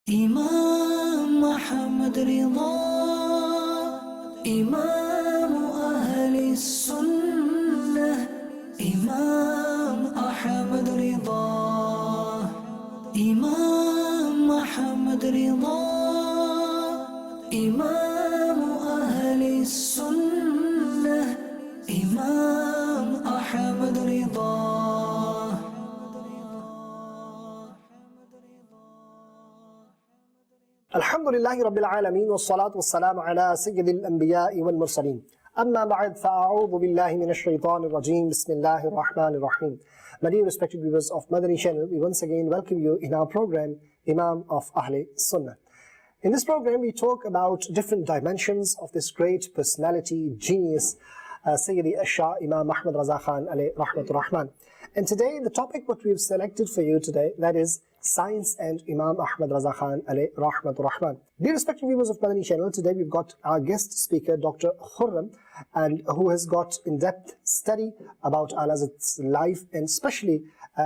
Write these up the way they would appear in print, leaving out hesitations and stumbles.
إمام أحمد رضا إمام أهل السنة إمام أحمد رضا إمام أحمد رضا إمام أهل السنة إمام أحمد رضا. الحمد لله رب العالمين والصلاة والسلام على سيد الأنبياء والمرسلين. أما بعد فأعوذ بالله من الشيطان الرجيم. بسم الله الرحمن الرحيم. My dear respected viewers of Madani Channel, we once again welcome you in our program Imam of Ahle Sunnat. In this program we talk about different dimensions of this great personality, genius, Sayyidi Shah Imam Ahmad Raza Khan alayhi rahmatur rahman. And today the topic what we've selected for you today, that is Science and Imam Ahmad Raza Khan alayhi rahmatur rahman. Dear respected viewers of Madani Channel, today we've got our guest speaker Dr. Khurram, and who has got in-depth study about Al-Azad's life, and especially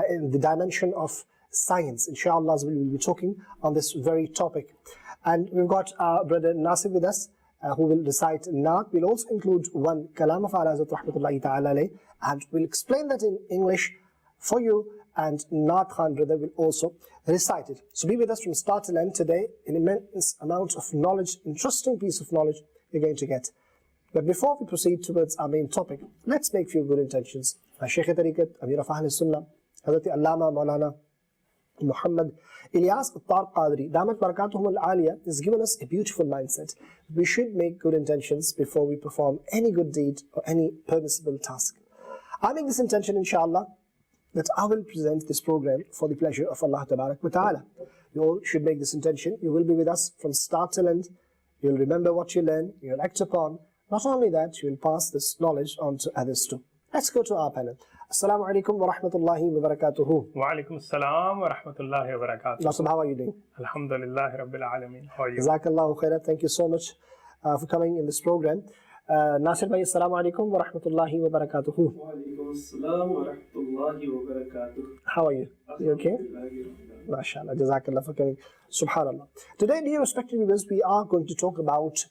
in the dimension of science. Inshallah we will be talking on this very topic. And we've got our brother Nasir with us, who will recite Naat. We'll also include one Kalam of Al-Azad rahmatullahi ta'ala alayh, and we'll explain that in English for you, and Naat Khan brother will also recite it. So be with us from start to end today. An immense amount of knowledge, interesting piece of knowledge you're going to get. But before we proceed towards our main topic, let's make few good intentions. Shaykh Tariqat, Amir of Ahlesunnat, Hazrat Allama Maulana Muhammad Ilyas Attar Qadri, Damat Barakatuhum Al-Aliyah, has given us a beautiful mindset. We should make good intentions before we perform any good deed or any permissible task. I make this intention, inshallah, that I will present this program for the pleasure of Allah Tabarak wa Ta'ala. You all should make this intention. You will be with us from start till end. You'll remember what you learn, you'll act upon. Not only that, you'll pass this knowledge on to others too. Let's go to our panel. Assalamu alaikum wa rahmatullahi wa barakatuhu. Wa alaikum assalam wa rahmatullahi wa barakatuhu. Nasib, how are you doing? Alhamdulillah Rabbil Alameen. How are you? Jazakallahu khairan. Thank you so much for coming in this program. Nasir bhai, assalamu alaikum wa rahmatullahi wa barakatuhu. Wa alaikum assalam wa rahmatullahi wa barakatuh. How are you? You okay? MashaAllah, Jazakallah for coming. Subhanallah. Today, dear respected viewers, we are going to talk about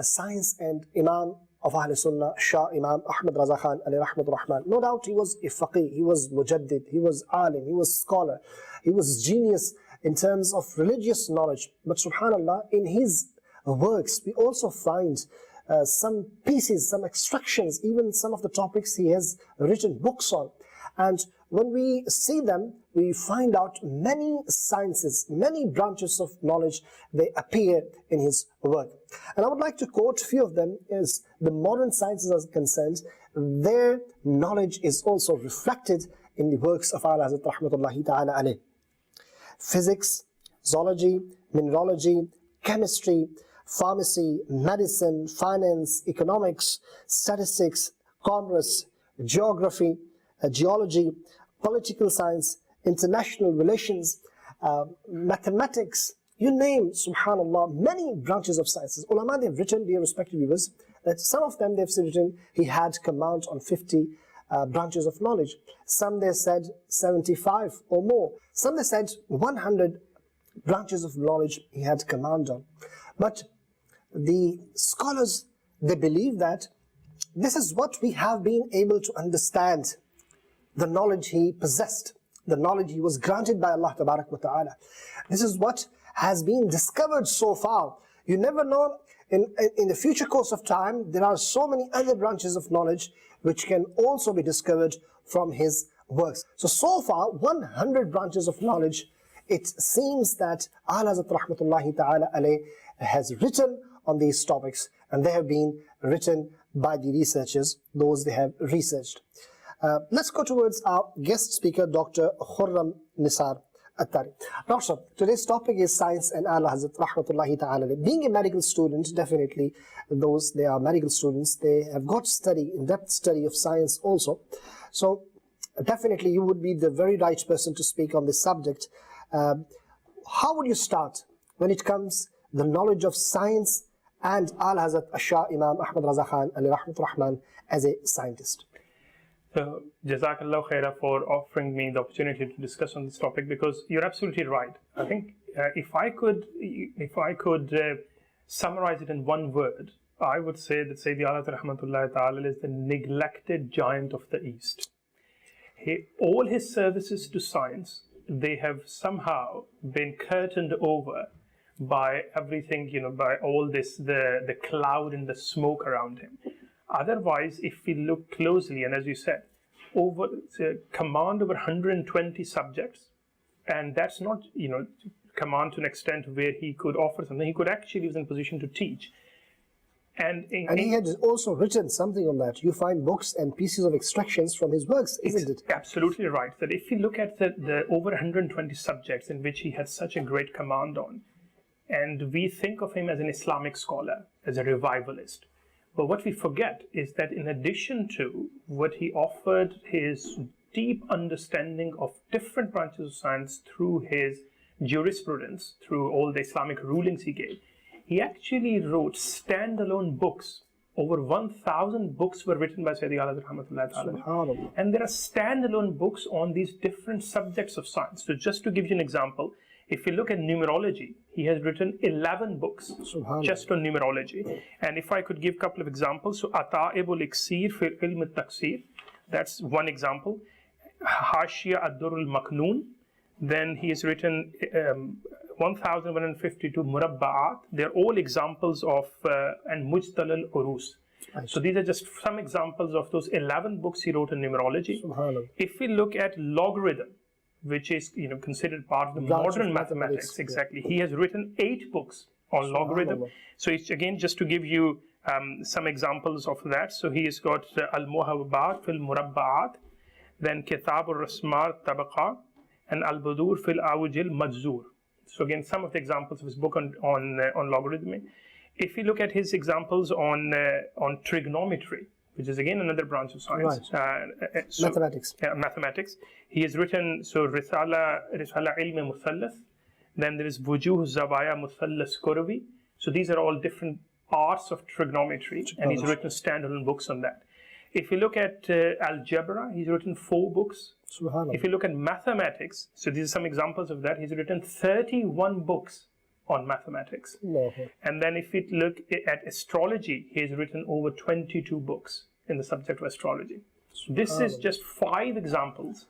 science and Imam of Ahle Sunnah, Shah Imam Ahmad Raza Khan alayhi rahmatur rahman. No doubt he was a faqih, he was mujaddid, he was alim, he was scholar, he was genius in terms of religious knowledge. But subhanallah, in his works we also find some pieces, some extractions, even some of the topics he has written books on. And when we see them, we find out many sciences, many branches of knowledge, they appear in his work. And I would like to quote a few of them. As the modern sciences are concerned, their knowledge is also reflected in the works of Al-Azad rahmatullahi ta'ala alayh. Physics, zoology, mineralogy, chemistry, pharmacy, medicine, finance, economics, statistics, commerce, geography, geology, political science, international relations, mathematics, you name, subhanallah, many branches of sciences. Ulama, they've written, dear respected viewers, that some of them they've written he had command on 50 branches of knowledge. Some they said 75 or more. Some they said 100 branches of knowledge he had command on. But the scholars, they believe that this is what we have been able to understand, the knowledge he possessed, the knowledge he was granted by Allah Tabarak wa Ta'ala. This is what has been discovered so far. You never know, in the future course of time, there are so many other branches of knowledge which can also be discovered from his works. So far, 100 branches of knowledge, it seems that Al-Azad rahmatullahi ta'ala alayh has written on these topics, and they have been written by the researchers, those they have researched. Let's go towards our guest speaker, Dr. Khurram Nisar Attari. Doctor, today's topic is science and Al-Azad rahmatullahi ta'ala. Being a medical student, definitely those, they are medical students, they have got study, in-depth study of science also. So definitely you would be the very right person to speak on this subject. How would you start when it comes the knowledge of science and Al-Azad Shah Imam Ahmad Raza Khan alayhi rahmatur rahman as a scientist? So, Jazakallah khaira for offering me the opportunity to discuss on this topic, because you're absolutely right. I think if I could summarize it in one word, I would say that Sayyidi Ala Rahmatullahi Ta'ala is the neglected giant of the East. All his services to science, they have somehow been curtained over by everything, by all this, the cloud and the smoke around him. Otherwise, if we look closely, and as you said, command over 120 subjects, and that's not, command to an extent where he could offer something. He could actually was in a position to teach. And he had also written something on that. You find books and pieces of extractions from his works, isn't it? Absolutely right. That if you look at the over 120 subjects in which he had such a great command on, and we think of him as an Islamic scholar, as a revivalist. But what we forget is that in addition to what he offered, his deep understanding of different branches of science through his jurisprudence, through all the Islamic rulings he gave, he actually wrote standalone books. Over 1,000 books were written by Sayyidi Ala Rahmatullahi Ta'ala. And there are standalone books on these different subjects of science. So just to give you an example, if you look at numerology, he has written 11 books just on numerology. And if I could give a couple of examples, so Ata'ibul Iksir fil Ilm al-Taksir, that's one example. Hashia ad-Durr al-Maknoon, then he has written 1,152 Murabba'at. They're all examples of, and Mujtal al-Urus. So these are just some examples of those 11 books he wrote on numerology. If we look at logarithm, which is considered part of the modern mathematics, exactly. He has written 8 books on logarithm. So it's again just to give you some examples of that. So he has got Al-Muhawwabat fil Murabba'at, then Kitab al-Rasmat Tabaqa, and Al-Budur fil Awjil Majzur. So again, some of the examples of his book on logarithmy. If you look at his examples on trigonometry, which is again another branch of science. Right. Mathematics. Mathematics. He has written, Risala Ilm Muthallath. Then there is Wujuh Zawaya Muthallas Kurawi. So these are all different parts of trigonometry, and he's written standalone books on that. If you look at algebra, he's written 4 books. If you look at mathematics, so these are some examples of that, he's written 31 books on mathematics. And then if we look at astrology, he has written over 22 books in the subject of astrology. So this is just 5 examples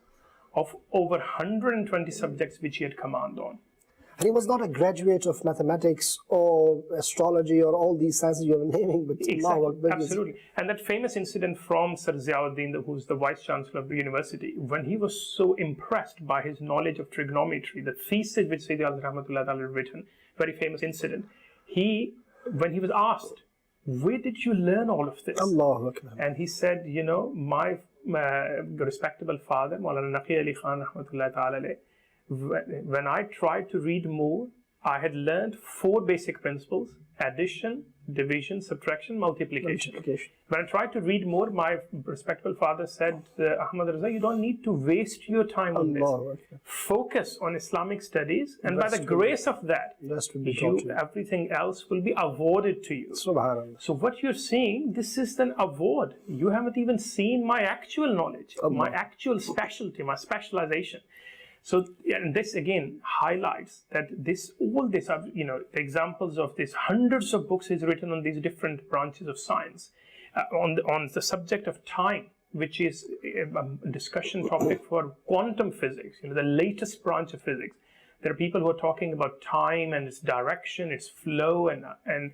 of over 120 subjects which he had command on. And he was not a graduate of mathematics or astrology or all these sciences you are naming, but exactly. Absolutely. And that famous incident from Sir Ziauddin, who's the Vice Chancellor of the university, when he was so impressed by his knowledge of trigonometry, the thesis which Sayyidi Ala Rahmatullah had written, very famous incident, when he was asked, where did you learn all of this? And he said, my respectable father, Maulana Naqi Ali Khan Rahmatullah Ta'ala, when I tried to read more, I had learned 4 basic principles: addition, division, subtraction, multiplication. When I tried to read more, my respectable father said, Ahmad Raza, you don't need to waste your time on this. Focus on Islamic studies, and by the grace of that, everything else will be awarded to you. So what you're seeing, this is an award. You haven't even seen my actual knowledge, my actual specialty, my specialization. So, and this again highlights that all this are, the examples of these hundreds of books he's written on these different branches of science, on the subject of time, which is a discussion topic for quantum physics, the latest branch of physics. There are people who are talking about time and its direction, its flow, and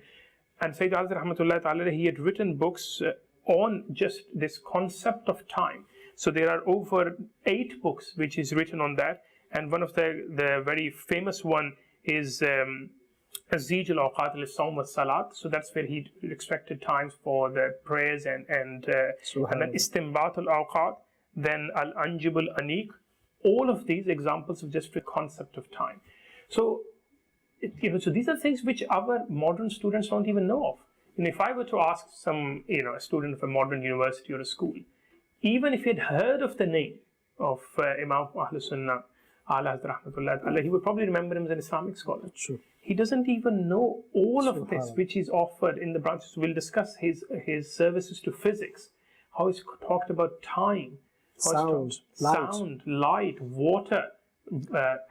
Sayyid Ala Rahmatullah Ta'ala, he had written books on just this concept of time. So there are over 8 books which is written on that, and one of the very famous one is Azij al-Awqat al-Sawm al-Salat. So that's where he expected times for the prayers and then Istinbat al-Awqat, then Al-Anjib al-Aniq. All of these examples of just the concept of time. So so these are things which our modern students don't even know of. If I were to ask some a student of a modern university or a school, even if he had heard of the name of Imam of Ahle Sunnat, Ala Rahmatullah, he would probably remember him as an Islamic scholar. Sure. He doesn't even know all of this which is offered in the branches. We'll discuss his services to physics, how he's talked about time, sound, light, water,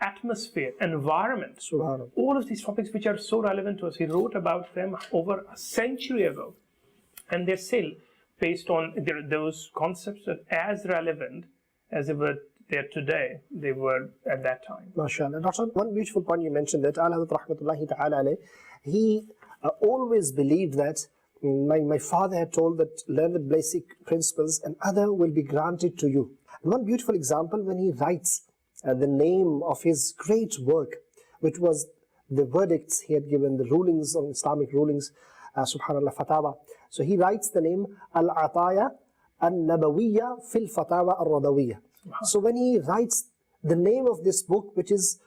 atmosphere, environment, Subhanallah. all of these topics which are so relevant to us. He wrote about them over a century ago, and they're still based on those concepts are as relevant as they were there today, they were at that time. MashaAllah. Doctor, one beautiful point you mentioned that Al-Hazrat Rahmatullahi Ta'ala alayh, he always believed that my father had told that learn the basic principles and other will be granted to you. And one beautiful example when he writes the name of his great work, which was the verdicts he had given, the rulings on Islamic rulings, subhanallah, fatawa. So he writes the name Al-Ataya Al-Nabawiyya Fil Fatawa Al-Radawiyya. So when he writes the name of this book, which is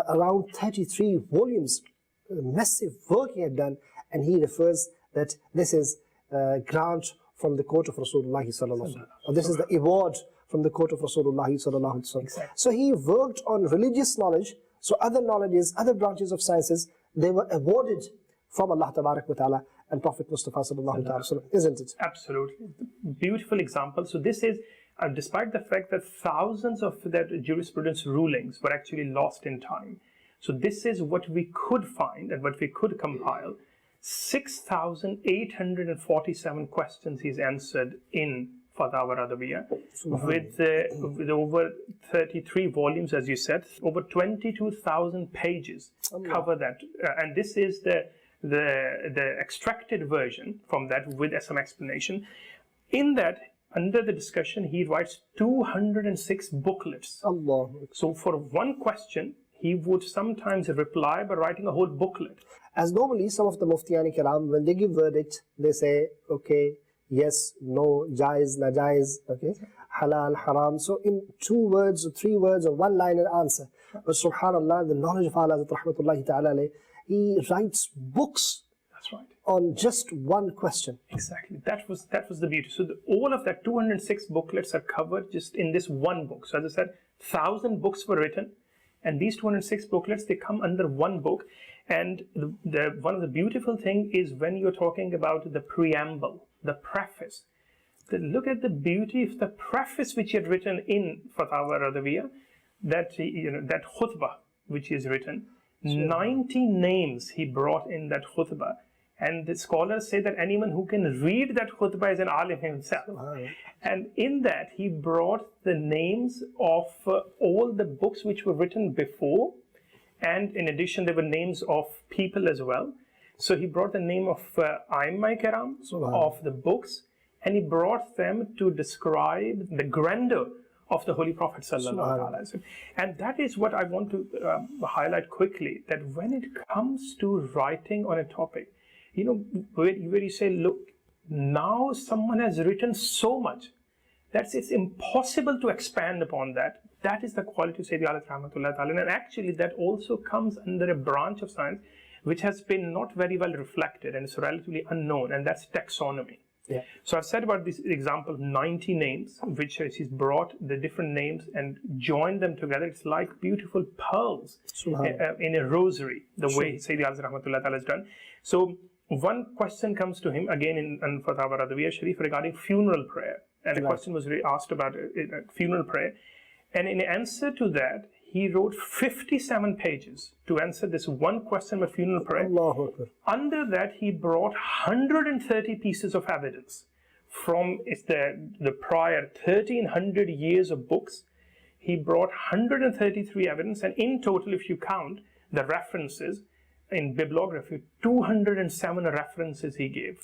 around 33 volumes, massive work he had done, and he refers that this is grant from the court of Rasulullah sallallahu alaihi wasallam, or this is the award from the court of Rasulullah sallallahu alaihi wasallam. Exactly. So he worked on religious knowledge. So other knowledges, other branches of sciences, they were awarded from Allah Tabarak wa Ta'ala and Prophet Mustafa sallallahu alaihi wasallam, isn't it? Absolutely. Beautiful example. So this is, despite the fact that thousands of that jurisprudence rulings were actually lost in time. So this is what we could find and what we could compile. 6,847 questions he's answered in Fatawa Radawiyya, with over 33 volumes, as you said, over 22,000 pages cover that. And this is the extracted version from that with some explanation. In that, under the discussion, he writes 206 booklets. Allah. So for one question, he would sometimes reply by writing a whole booklet. As normally, some of the Muftiyani Kalam, when they give verdict, they say, okay, yes, no, jaiz, najaiz, okay, halal, haram. So in 2 words or 3 words or one-liner answer. But subhanallah, the knowledge of Allah, rahmatullahi ta'ala, he writes books. That's right. On just one question. Exactly. That was the beauty. So all of that 206 booklets are covered just in this one book. So as I said, 1,000 books were written, and these 206 booklets, they come under one book. And one of the beautiful thing is when you're talking about the preamble, the preface. Look at the beauty of the preface which he had written in Fatawa Radawiyya, that khutbah which is written. 90 names he brought in that khutbah. And the scholars say that anyone who can read that khutbah is an alim himself. And in that, he brought the names of all the books which were written before. And in addition, there were names of people as well. So he brought the name of IMAM of the books, and he brought them to describe the grandeur of the Holy Prophet sallallahu alaihi wasallam. And that is what I want to highlight quickly, that when it comes to writing on a topic, where you say, look, now someone has written so much that it's impossible to expand upon that. That is the quality of Sayyidi Ahlet Rahmatullah Ta'ala. And actually that also comes under a branch of science which has been not very well reflected and it's relatively unknown, and that's taxonomy. Yeah. So I've said about this example of 90 names, which he's brought the different names and joined them together. It's like beautiful pearls in a rosary, the way Sayyidi Ahlet Rahmatullah Ta'ala has done. So one question comes to him again in Fatawa Radawiyya Sharif regarding funeral prayer. And the question was asked about funeral prayer. And in answer to that, he wrote 57 pages to answer this one question about funeral prayer. Allahu Akbar. Under that, he brought 130 pieces of evidence from the prior 1,300 years of books. He brought 133 evidence, and in total, if you count the references in bibliography, 207 references he gave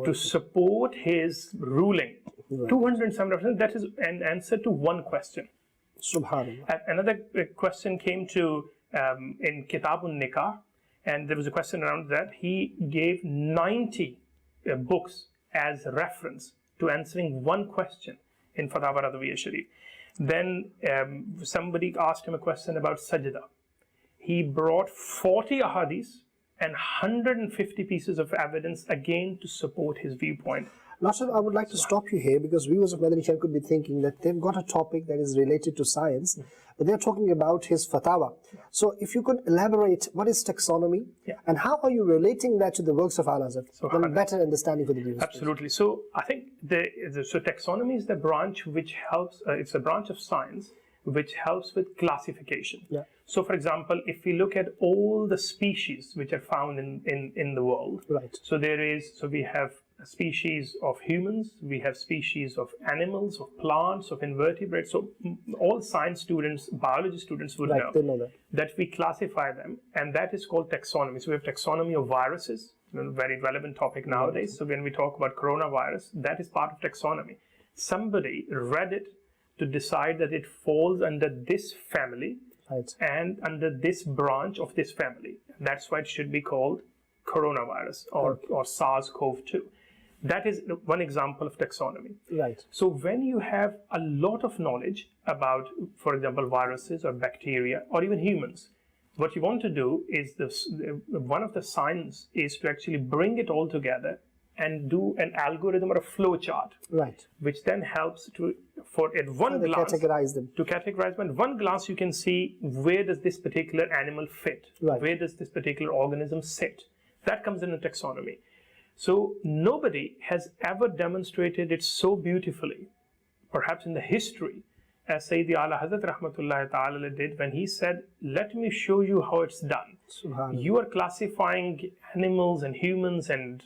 to support his ruling. 207 references, that is an answer to one question. Subhanallah. Another question came to in Kitabun Nikah, and there was a question around that. He gave 90 books as reference to answering one question in Fatawa Radawiyya Sharif. Then somebody asked him a question about sajda. He brought 40 ahadith and 150 pieces of evidence again to support his viewpoint. Nasser, I would like to stop you here because viewers of Madani Channel could be thinking that they've got a topic that is related to science, but they're talking about his fatwa. So if you could elaborate, what is taxonomy and how are you relating that to the works of Al-Azhar? Then a better understanding for the viewers. Absolutely. So I think so taxonomy is the branch which helps, it's a branch of science which helps with classification. Yeah. So, for example, if we look at all the species which are found in the world, Right. so we have a species of humans, we have species of animals, of plants, of invertebrates. So all science students, biology students would Right, they know that. we classify them, and that is called taxonomy. So we have taxonomy of viruses, very relevant topic nowadays. So when we talk about coronavirus, that is part of taxonomy. Somebody read it to decide that it falls under this family Right. and under this branch of this family. That's why it should be called coronavirus or SARS-CoV-2. That is one example of taxonomy. Right. So when you have a lot of knowledge about, for example, viruses or bacteria or even humans, what you want to do is one of the science is to actually bring it all together and do an algorithm or a flow chart, Right. which then helps at one They glance categorize them. to categorize them. At one glance, you can see where does this particular animal fit, Right. where does this particular organism sit. That comes in a taxonomy. So nobody has ever demonstrated it so beautifully, perhaps in the history, as Sayyidi Ala Hazrat Rahmatullahi Ta'ala did when he said, let me show you how it's done. Subhanallah. You are classifying animals and humans and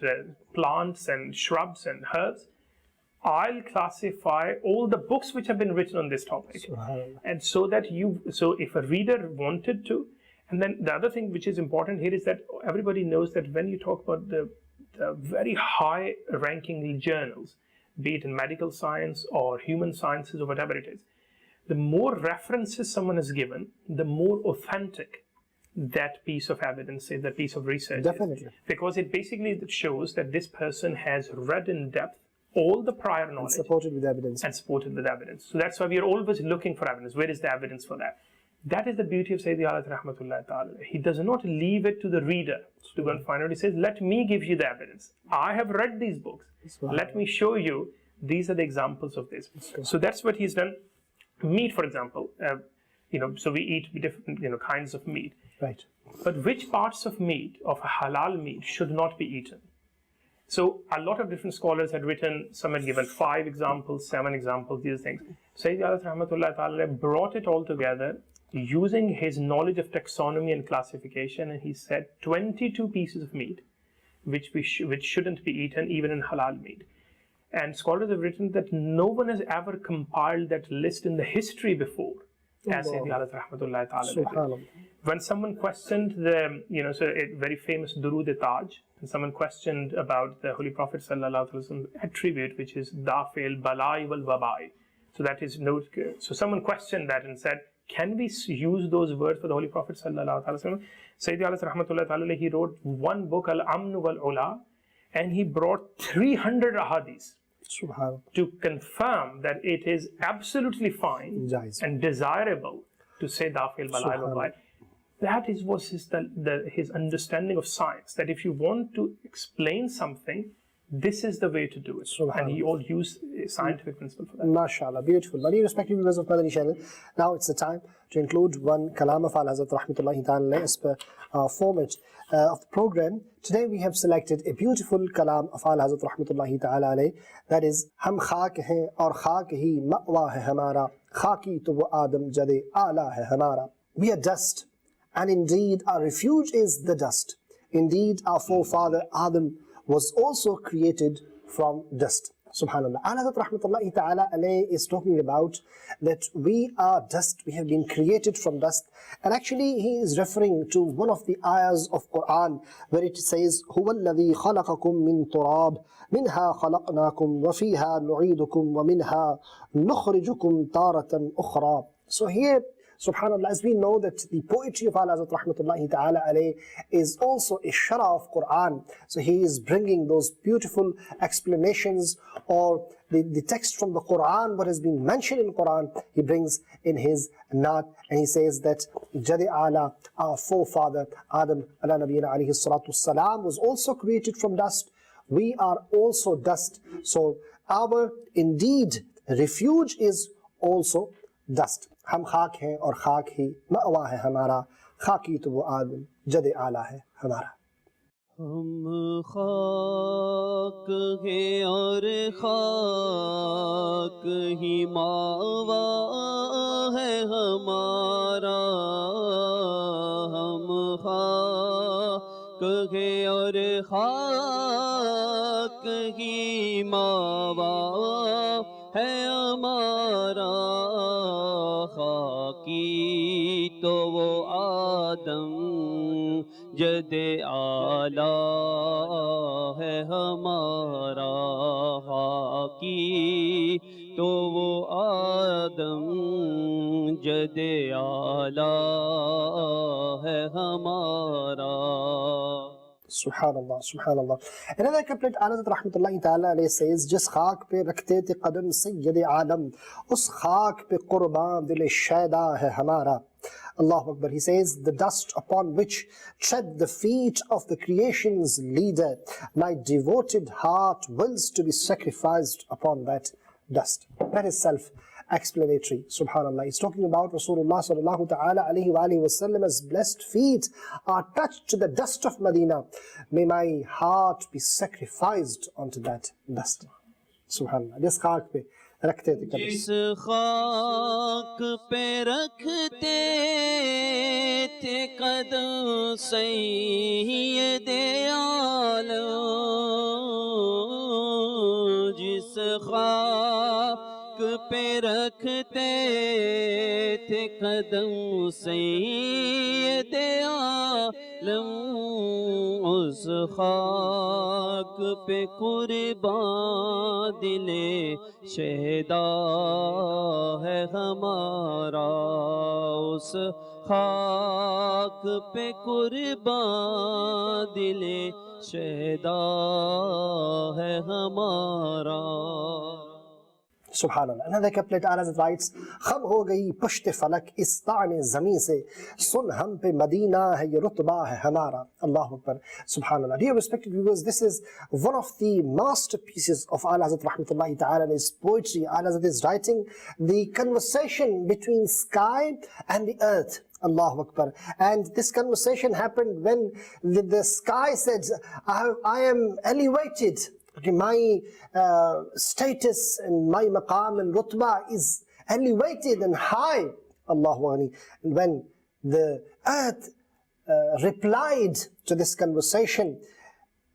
plants and shrubs and herbs. I'll classify all the books which have been written on this topic. Subhanallah. And so if a reader wanted to, and then the other thing which is important here is that everybody knows that when you talk about the very high ranking journals, be it in medical science or human sciences or whatever it is, the more references someone is given, the more authentic that piece of evidence is, that piece of research Definitely. is. Because it basically shows that this person has read in depth all the prior knowledge Supported with evidence. and supported with evidence. So that's why we are always looking for evidence. Where is the evidence for that? That is the beauty of Sayyidi Ala Rahmatullahi Ta'ala. He does not leave it to the reader to go and find out. He says, let me give you the evidence. I have read these books. Let me show you. These are the examples of this. So that's what he's done. Meat, for example, so we eat different, kinds of meat. Right. But which parts of meat, of halal meat, should not be eaten? So a lot of different scholars had written, some had given 5 examples, 7 examples, these things. Sayyidi Ala Rahmatullahi Ta'ala brought it all together using his knowledge of taxonomy and classification, and he said 22 pieces of meat which shouldn't be eaten even in halal meat. And scholars have written that no one has ever compiled that list in the history before, as Sayyidi Ala Rahmatullahi Ta'ala did. When someone questioned so a very famous Durood-e-Taj, and someone questioned about the Holy Prophet Sallallahu Alaihi Wasallam's attribute, which is Dafil Balai wal Wabai. So that is so someone questioned that and said, can we use those words for the Holy Prophet Sallallahu Alaihi Wasallam? Sayyidi Ala Rahmatullahi Ta'ala, he wrote one book, Al-Amn wal-Ula, and he brought 300 ahadith to confirm that it is absolutely fine and desirable to say Dafil Balai Wabai. That was his understanding of science, that if you want to explain something, this is the way to do it. And he all used scientific principle for that. MashaAllah, beautiful. Many respected viewers of Madani Channel, now it's the time to include one Kalam of Hazrat Rahmatullahi Ta'ala as per format of the program. Today we have selected a beautiful Kalam of Hazrat Rahmatullahi Ta'ala, that is, Hum Khak hain aur khak hi ma'wa hai hamara, khaki to wo Adam jade ala hai hamara. We are dust, and indeed our refuge is the dust. Indeed our forefather Adam was also created from dust. Subhanallah. Hazrat Rahmatullahi Ta'ala is talking about that we are dust, we have been created from dust. And actually he is referring to one of the ayahs of Quran where it says, هُوَ الَّذِي خَلَقَكُم مِّن تُرَابٍ مِنْهَا خَلَقْنَاكُمْ وَفِيهَا نُعِيدُكُمْ وَمِنْهَا نُخْرِجُكُمْ تَارَةً أُخْرَى. So here, subhanallah, as we know that the poetry of Hazrat Rahmatullahi Ta'ala is also a shara of Quran. So he is bringing those beautiful explanations or the text from the Quran, what has been mentioned in Quran, he brings in his Naat, and he says that Jadi Ala, our forefather Adam ala Nabiyina alayhi salatu salam, was also created from dust. We are also dust. So our indeed refuge is also dust. हम खाक हैं और खाक ही मअवा है हमारा, खाकी तो वो आदम जद आला है हमारा. हम खाक हैं और खाक ही मावा है हमारा, हम खाक हैं और खाक ही मावा है हमारा, खाकी तो वो आदम जदे आला है हमारा, खाकी तो वो आदम जदे आला है हमारा. Subhanallah, Subhanallah. Another couplet, Hazrat Rahmatullahi Ta'ala alayhi says, जिस खाक पे रखते थे कदम सैयद आलम, उस खाक पे कुर्बान दिल शैदा है हमारा. Allahu Akbar. He says, the dust upon which tread the feet of the creation's leader, my devoted heart wills to be sacrificed upon that dust. That is self-explanatory, subhanallah. He's talking about Rasulullah sallallahu ta'ala alayhi wa alihi wasallam's blessed feet are touched to the dust of Medina. May my heart be sacrificed onto that dust. Subhanallah. This खाक पे रखते थे कदम. जिस खाक पे रखते थे कदम सैयद आलम, जिस खाक पे रखते थे कदम सैयद आलम, उस खाक पे कुर्बान दिले शहदा है हमारा, उस खाक पे कुर्बान दिले शहदा है हमारा. Subhanallah. Another couplet, Hazrat writes, खम हो गई पुश्त फलक इस ताने ज़मीं से, सुन हम पे मदीना है ये रुतबा है हमारा. Allahu Akbar. Subhanallah. Dear respected viewers, this is one of the masterpieces of Hazrat Rahmatullahi Ta'ala in his poetry. Hazrat is writing the conversation between sky and the earth. Allahu Akbar. And this conversation happened when the sky said, I am elevated. Okay, my status and my maqam and rutbah is elevated and high. Allahu Akbar. And when the earth replied to this conversation,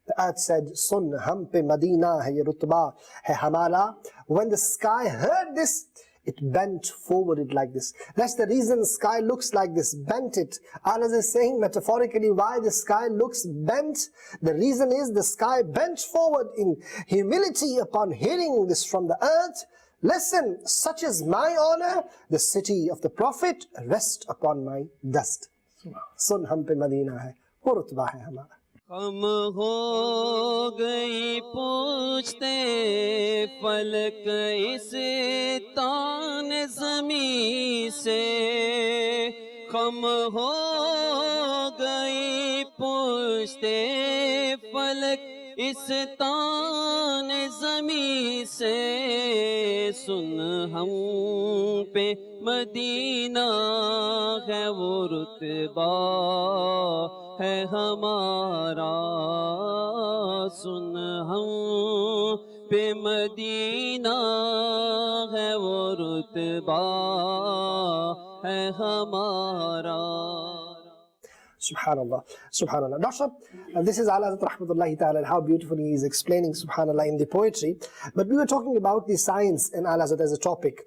the earth said, Sun hum pe Madina hai ye rutbah hai hamara. When the sky heard this, it bent forward like this. That's the reason the sky looks like this, bent it. Allah is saying metaphorically why the sky looks bent. The reason is the sky bent forward in humility upon hearing this from the earth. Listen, such is my honor, the city of the Prophet, rest upon my dust. Sun hum pe Madina hai, wo rutbah hai hamara. कम हो गई पूछते फलक इस तान ज़मीं से, कम हो गई पूछते फलक इस तान ज़मीं से, सुन हम पे मदीना है वो रुतबा है हमारा, सुन हम पे मदीना है वो रुतबा है हमारा. Subhanallah, Subhanallah. Doctor, this is Hazrat Rahmatullahi Ta'ala, how beautifully he is explaining Subhanallah in the poetry. But we were talking about the science in Hazrat as a topic.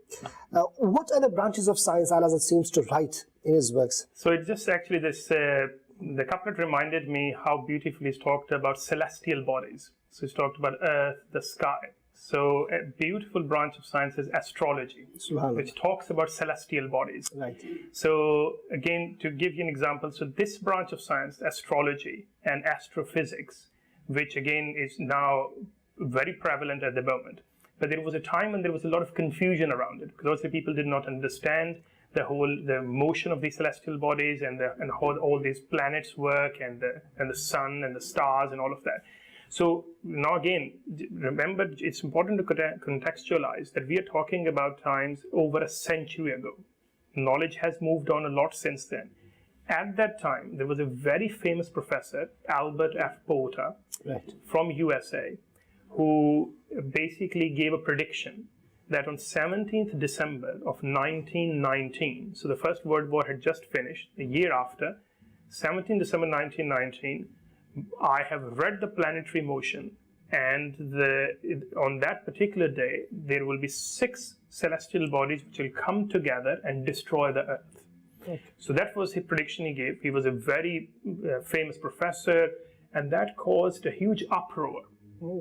What other branches of science Hazrat seems to write in his works? So it's just actually this, the couplet reminded me how beautifully he's talked about celestial bodies. So he's talked about earth, the sky. So a beautiful branch of science is astrology, which talks about celestial bodies. Right. So again, to give you an example, so this branch of science, astrology and astrophysics, which again is now very prevalent at the moment. But there was a time when there was a lot of confusion around it, because also people did not understand the motion of these celestial bodies and how all these planets work and the sun and the stars and all of that. So now again, remember, it's important to contextualize that we are talking about times over a century ago. Knowledge has moved on a lot since then. at that time, there was a very famous professor, Albert F. Porter, Right. from USA, who basically gave a prediction that on 17th December of 1919, so the First World War had just finished, the year after, 17th December 1919, I have read the planetary motion, and on that particular day, there will be 6 celestial bodies which will come together and destroy the Earth. Okay. So that was the prediction he gave. He was a very famous professor, and that caused a huge uproar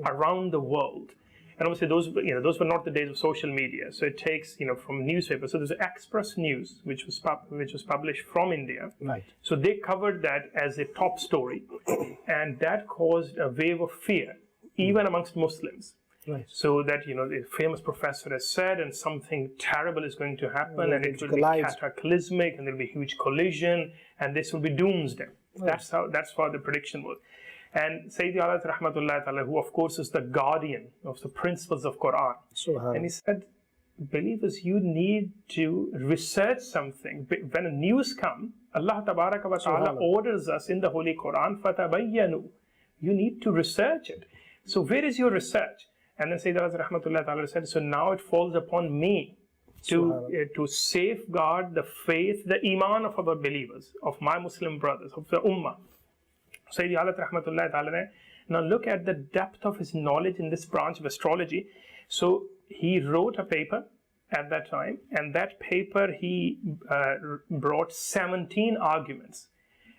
around the world. And obviously, those were not the days of social media. So it takes, from newspapers. So there's Express News, which was published from India. Right. So they covered that as a top story, and that caused a wave of fear, even amongst Muslims. Right. So that, the famous professor has said, and something terrible is going to happen, and it will be cataclysmic, and there will be huge collision, and this will be doomsday. Right. That's how the prediction was. And Sayyidi Alat Rahmatullahi Ta'ala, who of course is the guardian of the principles of Quran, and he said, believers, you need to research something. When a news comes, Allah Tabaraka wa Ta'ala orders us in the Holy Quran, فَتَبَيَّنُوا. You need to research it. So where is your research? And then Sayyidi Alat Rahmatullahi Ta'ala said, so now it falls upon me to safeguard the faith, the iman of our believers, of my Muslim brothers, of the Ummah. Sayyidi Alat Rahmatullahi Ta'ala, now look at the depth of his knowledge in this branch of astrology. So he wrote a paper at that time, and that paper he brought 17 arguments.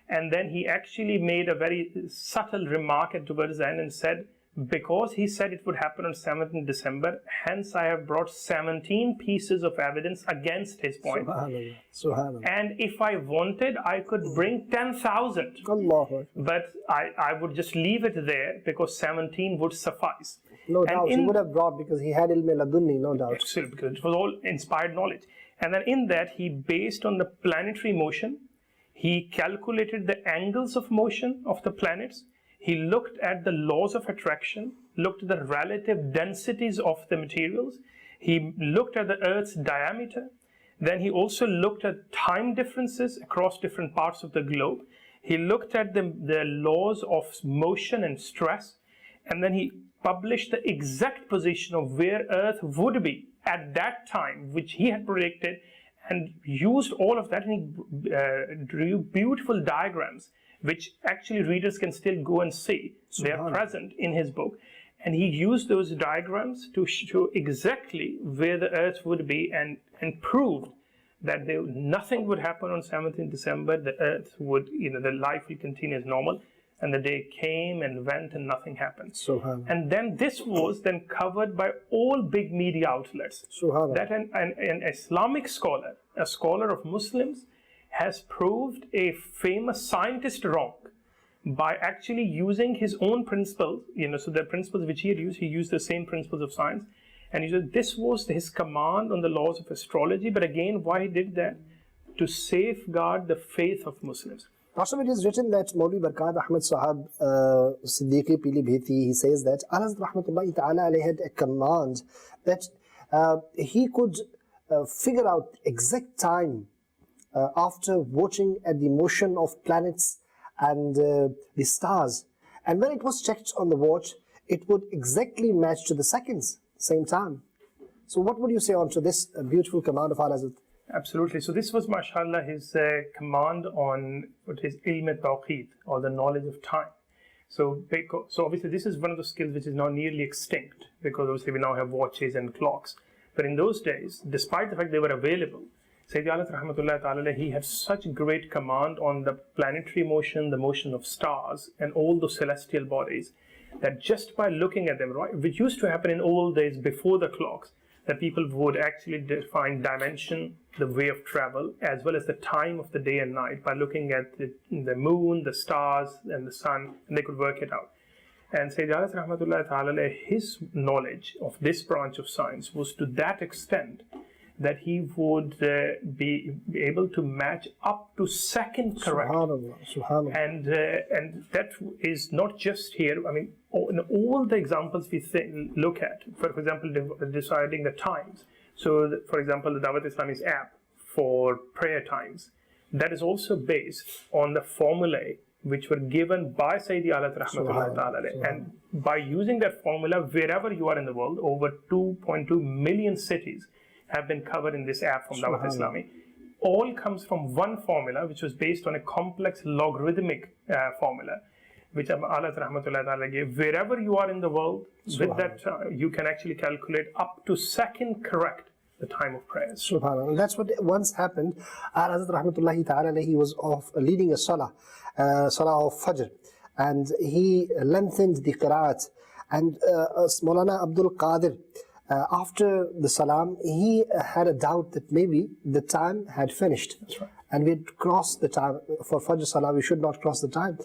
And then he actually made a very subtle remark towards the end and said, because he said it would happen on 17th December, hence I have brought 17 pieces of evidence against his point. Subhanallah. Subhanallah. And if I wanted, I could bring 10,000. But I would just leave it there because 17 would suffice. No doubt, he would have brought, because he had ilm ladunni, no doubt. Absolutely, because it was all inspired knowledge. And then in that, he based on the planetary motion, he calculated the angles of motion of the planets. He looked at the laws of attraction, looked at the relative densities of the materials. He looked at the Earth's diameter. Then he also looked at time differences across different parts of the globe. He looked at the laws of motion and stress. And then he published the exact position of where Earth would be at that time, which he had predicted, and used all of that. And he drew beautiful diagrams, which actually readers can still go and see. They are present in his book. And he used those diagrams to show exactly where the Earth would be, and proved that nothing would happen on 17th December. The Earth would, the life will continue as normal. And the day came and went and nothing happened. And then this was then covered by all big media outlets. That an Islamic scholar, a scholar of Muslims, has proved a famous scientist wrong by actually using his own principles, so the principles which he used the same principles of science. And he said this was his command on the laws of astrology. But again, why he did that? To safeguard the faith of Muslims. Also, it is written that Maulvi Barkat Ahmad Sahab Siddiqui Pili Bheti, he says that Allah Rahmatullahi Ta'ala had a command that he could figure out exact time after watching at the motion of planets and the stars. And when it was checked on the watch, it would exactly match to the seconds, same time. So what would you say on to this beautiful command of Allah? Absolutely. So this was, mashallah, his command on what is ilm al-tawqeed, or the knowledge of time. So obviously this is one of the skills which is now nearly extinct, because obviously we now have watches and clocks. But in those days, despite the fact they were available, Sayyidi Alat Rahmatullahi Ta'ala, he had such great command on the planetary motion, the motion of stars, and all the celestial bodies, that just by looking at them, right, which used to happen in old days before the clocks, that people would actually define dimension, the way of travel, as well as the time of the day and night by looking at the moon, the stars, and the sun, and they could work it out. And Sayyidi Alat Rahmatullahi Ta'ala, his knowledge of this branch of science was to that extent that he would be able to match up to second correct. Subhanallah. And that is not just here. I mean, in all the examples we look at, for example, deciding the times. So, for example, the Dawat Islami's app for prayer times. that is also based on the formulae which were given by Sayyidi Alat Rahmatullahi Ta'ala. And by using that formula, wherever you are in the world, over 2.2 million cities have been covered in this app from Dawat Islami. All comes from one formula, which was based on a complex logarithmic formula, which Alat Rahmatullahi Ta'ala gave. Wherever you are in the world, with that, you can actually calculate up to second correct the time of prayers. SubhanAllah. And that's what once happened. Hazrat Rahmatullahi Ta'ala, he was leading a salah of Fajr, and he lengthened the qiraat. And Maulana Abdul Qadir, after the salam, he had a doubt that maybe the time had finished. That's right. And we had crossed the time. For Fajr salah, we should not cross the time.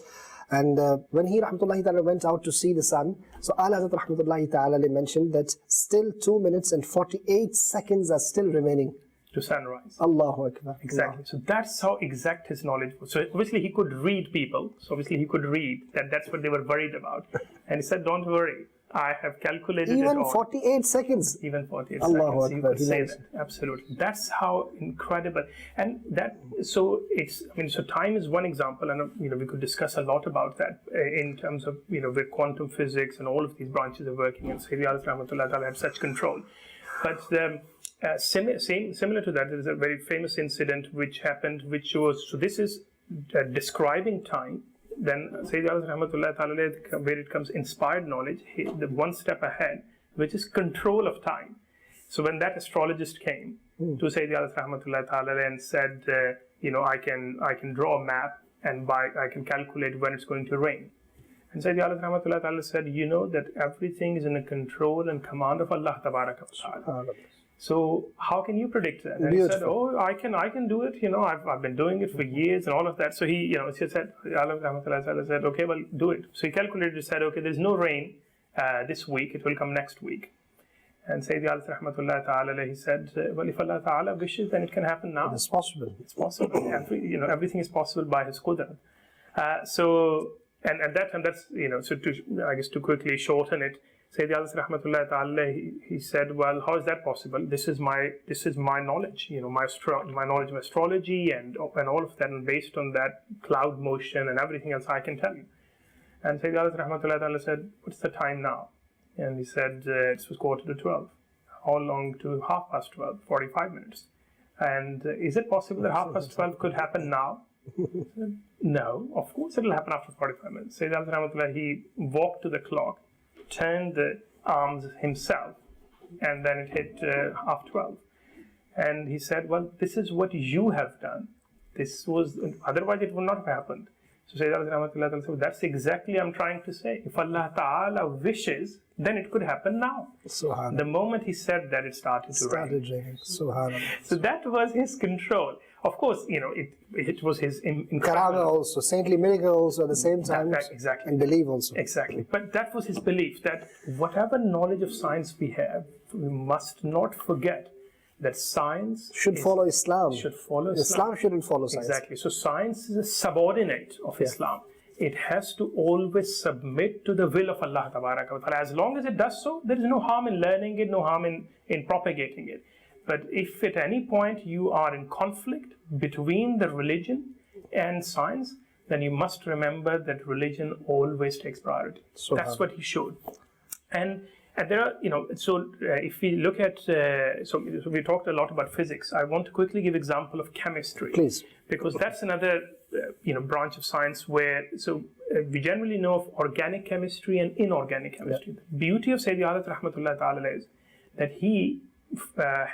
And when he Rahmatullahi Ta'ala went out to see the sun, so Hazrat Rahmatullahi Ta'ala mentioned that still 2 minutes and 48 seconds are still remaining To sunrise. Allahu Akbar. Exactly. So that's how exact his knowledge was. So obviously he could read people. So obviously he could read that's what they were worried about. And he said, don't worry, I have calculated Even it all. 48 seconds. Even 48 Allahu seconds. You Akbar. could say that. Absolutely. That's how incredible. And that, so it's, so time is one example, and we could discuss a lot about that in terms of, where quantum physics and all of these branches are working, and Sayyidi Alat Rahmatullah Ta'ala had such control. But similar to that, there is a very famous incident which happened, which was, so this is describing time. Then Sayyidi Alat Rahmatullah Ta'ala, where it comes inspired knowledge, the one step ahead, which is control of time. So when that astrologist came to Sayyidi Alat Rahmatullah Ta'ala and said, I can draw a map and I can calculate when it's going to rain. And Sayyidi Alat Rahmatullah Ta'ala said, you know that everything is in the control and command of Allah Tabaraka wa Ta'ala. So how can you predict that? And he said, oh, I can do it. I've been doing it for years and all of that. So he, she said, Allah Rahmatullah Ta'ala said, okay, well, do it. So he calculated and said, okay, there's no rain this week. It will come next week. And Sayyidi Alat Rahmatullah Ta'ala, he said, well, if Allah Ta'ala wishes, then it can happen now. It's possible. It's possible. Everything is possible by His Qudrat. So, and at that time, that's, so to quickly shorten it, Sayyidi Alat Rahmatullah Ta'ala, he said, well, how is that possible? This is my knowledge, my knowledge of astrology and all of that, and based on that cloud motion and everything else, I can tell you. And Sayyidi Alat Rahmatullah Ta'ala said, what's the time now? And he said, it was 11:45. How long to 12:30? 45 minutes. And is it possible that 12:30 could happen now? Said, no, of course it will happen after 45 minutes. Sayyidi Alat Rahmatullah, he walked to the clock, turned the arms himself, and then it hit 12:30. And he said, well, this is what you have done. Otherwise it would not have happened. So Sayyidi Rahmatullah said, that's exactly I'm trying to say. If Allah Ta'ala wishes, then it could happen now. The moment he said that, it started to rain. So that was his control. Of course, it was his Karama also, saintly miracles at the same time. Exactly. And belief also. Exactly. But that was his belief, that whatever knowledge of science we have, we must not forget that science should follow Islam. Islam shouldn't follow science. Exactly. So science is a subordinate of Islam. It has to always submit to the will of Allah Tabaraka wa Ta'ala. As long as it does so, there is no harm in learning it, no harm in propagating it. But if at any point you are in conflict between the religion and science, then you must remember that religion always takes priority. That's what he showed. And there are, if we look at, so we talked a lot about physics. I want to quickly give example of chemistry. Please. Because that's another, branch of science where, we generally know of organic chemistry and inorganic chemistry. Yeah. The beauty of Sayyidi Alat Rahmatullah Ta'ala is that he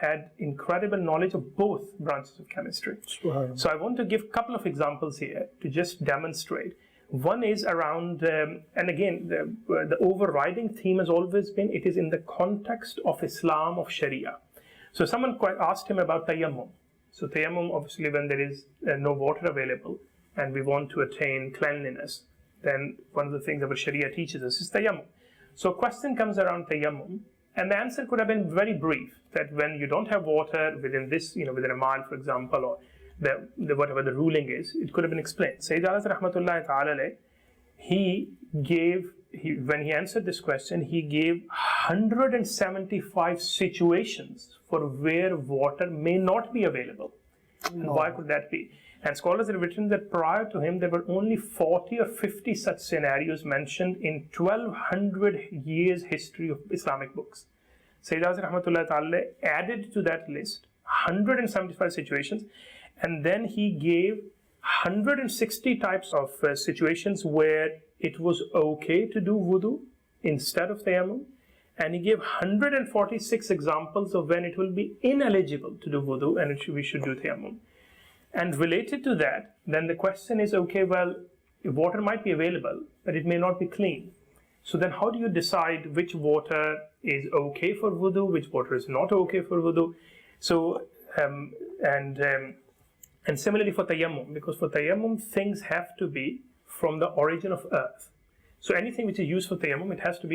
had incredible knowledge of both branches of chemistry. So I want to give a couple of examples here to just demonstrate. One is around, and again, the overriding theme has always been, it is in the context of Islam, of Sharia. So someone asked him about tayammum. So tayammum, obviously, when there is no water available and we want to attain cleanliness, then one of the things our Sharia teaches us is tayammum. So a question comes around tayammum, and the answer could have been very brief, that when you don't have water within this, within a mile, for example, or whatever the ruling is, it could have been explained. Sayyidi Alat Rahmatullah Ta'ala, when he answered this question, he gave 175 situations for where water may not be available. And why could that be? And scholars have written that prior to him, there were only 40 or 50 such scenarios mentioned in 1200 years history of Islamic books. Sayyid Azhar Rahmatullah Ta'ala added to that list 175 situations, and then he gave 160 types of situations where it was okay to do wudu instead of tayammum, and he gave 146 examples of when it will be ineligible to do wudu and we should do tayammum. And related to that, then the question is, okay, well, water might be available, but it may not be clean. So then how do you decide which water is okay for wudu, which water is not okay for wudu? So, and similarly for tayammum, because for tayammum, things have to be from the origin of earth. So anything which is used for tayammum, it has to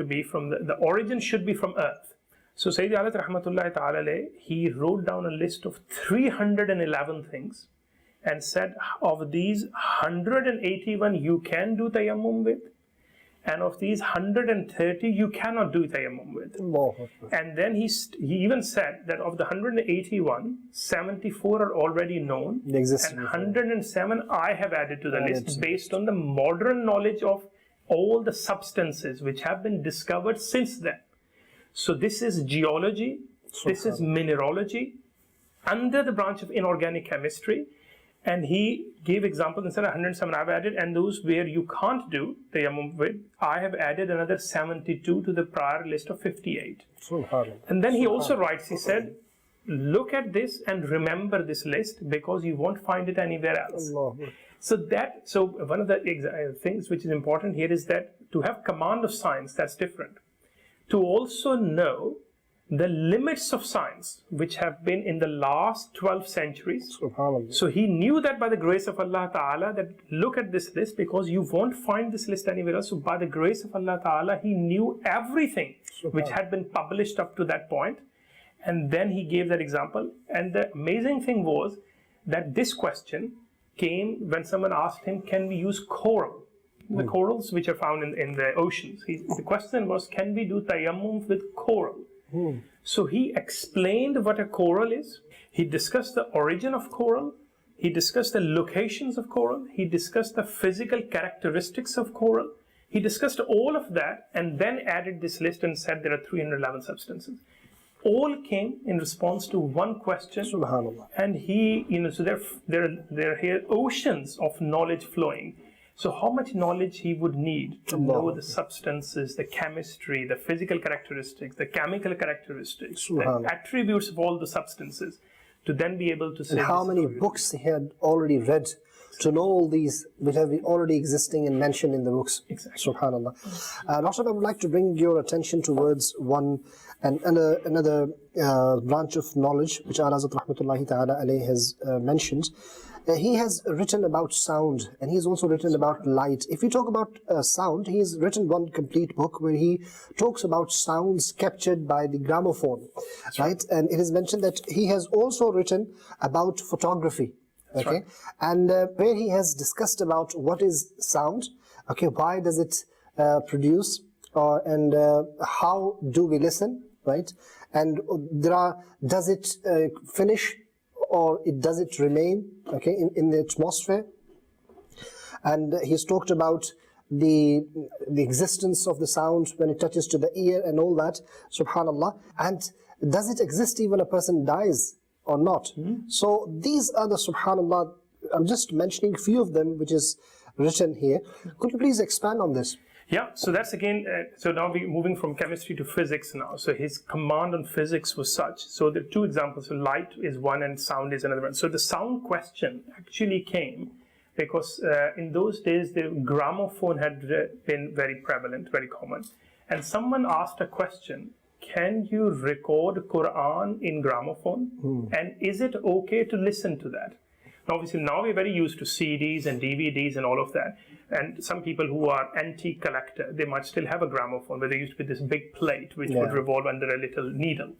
be from the origin should be from earth. So Sayyidi Ahlet Rahmatullahi Ta'ala, he wrote down a list of 311 things and said, of these 181 you can do tayammum with, and of these 130 you cannot do tayammum with. And then he even said that of the 181, 74 are already known, and 107 I have added to the list based on the modern knowledge of all the substances which have been discovered since then. So this is geology, this is mineralogy, under the branch of inorganic chemistry. And he gave examples, instead of 107 I've added, and those where you can't do tayammum with, I have added another 72 to the prior list of 58. And then he also writes, he said, look at this and remember this list because you won't find it anywhere else. So one of the things which is important here is that to have command of science, that's different. To also know the limits of science which have been in the last 12 centuries. So he knew that by the grace of Allah Ta'ala, that look at this list because you won't find this list anywhere else. So by the grace of Allah Ta'ala, he knew everything which had been published up to that point. And then he gave that example. And the amazing thing was that this question came when someone asked him, can we use coral? The corals which are found in the oceans. The question was, can we do tayammum with coral? So he explained what a coral is. He discussed the origin of coral. He discussed the locations of coral. He discussed the physical characteristics of coral. He discussed all of that and then added this list and said there are 311 substances. All came in response to one question. Subhanallah. And he, so there are here oceans of knowledge flowing. So how much knowledge he would need to know the substances, the chemistry, the physical characteristics, the chemical characteriteristics, the attributes of all the substances, to then be able to say... And how many books he had already read to know all these which have been already existing and mentioned in the books. Exactly. Subhanallah. Doctor, I would like to bring your attention towards another branch of knowledge which Al-Hazrat Rahmatullahi Ta'ala alayhi has mentioned. He has written about sound and he's also written about light. If you talk about sound, he's written one complete book where he talks about sounds captured by the gramophone, right? And it is mentioned that he has also written about photography, okay? And where he has discussed about what is sound, okay, why does it produce, and how do we listen, right? And does it finish or does it remain, okay, in the atmosphere? And he's talked about the existence of the sound when it touches to the ear and all that, subhanallah. And does it exist even when a person dies or not? So these are the, subhanallah, I'm just mentioning a few of them which is written here. Could you please expand on this? Yeah, so that's again, so now we're moving from chemistry to physics now. So his command on physics was such. So there are two examples. So light is one and sound is another one. So the sound question actually came because in those days the gramophone had been very prevalent, very common. And someone asked a question, can you record Quran in gramophone? And is it okay to listen to that? Obviously, now we're very used to CDs and DVDs and all of that. And some people who are anti-collector, they might still have a gramophone where there used to be this big plate which would revolve under a little needle.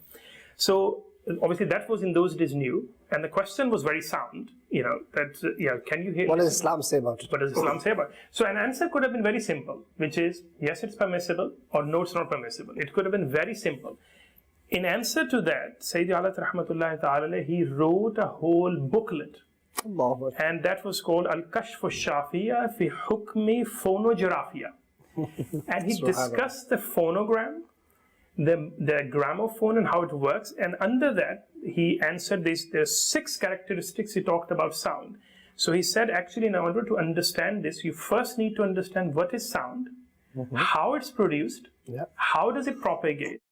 So obviously that was in those days new. And the question was very sound, that, can you hear... What does Islam say about it? What does Islam say about it? So an answer could have been very simple, which is, yes, it's permissible, or no, it's not permissible. It could have been very simple. In answer to that, Sayyidi Alat Rahmatullahi Ta'ala, he wrote a whole booklet. And that was called Al-Kashf al-Shafiya fi Hukmi Phonographiya. And he discussed the phonogram, the gramophone and how it works. And under that, he answered there's 6 characteristics he talked about sound. So he said, actually, in order to understand this, you first need to understand what is sound, how it's produced, how does it propagate,